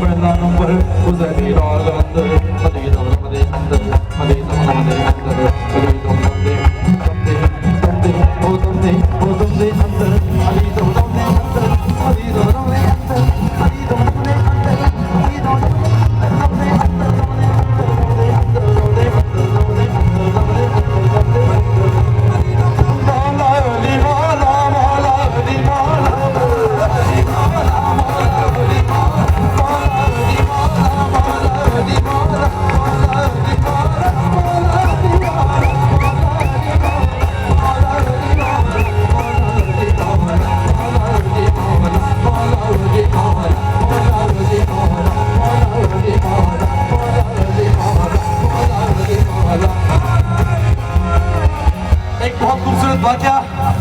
ਪਹਿਲਾ ਨੰਬਰ ਹੁਸੈਨੀ ਰਾਗ ਅੰਦਰ ਮਦੀ ਦੌਲਤ ਦੇ ਅੰਦਰ ਮਦੀ ਦੌਲਤ ਦੇ ਅੰਦਰ ਮਦੀ ਦੌਲਤ ਦੇ ਦੰਦੇ ਦੰਦੇ ਉਹ ਦੰਦੇ ਅੰਦਰ ਮਦੀ ਦੌਲਤ ਦੇ ਅੰਦਰ ਮਦੀ ਦੌਲਤ ਦੇ ਅੰਦਰ ਮਦੀ ਦੌਲਤ ਦੇ ਅੰਦਰ ਮਦੀ ਦੌਲਤ ਦੇ एक बहुत खूबसूरत वाक़या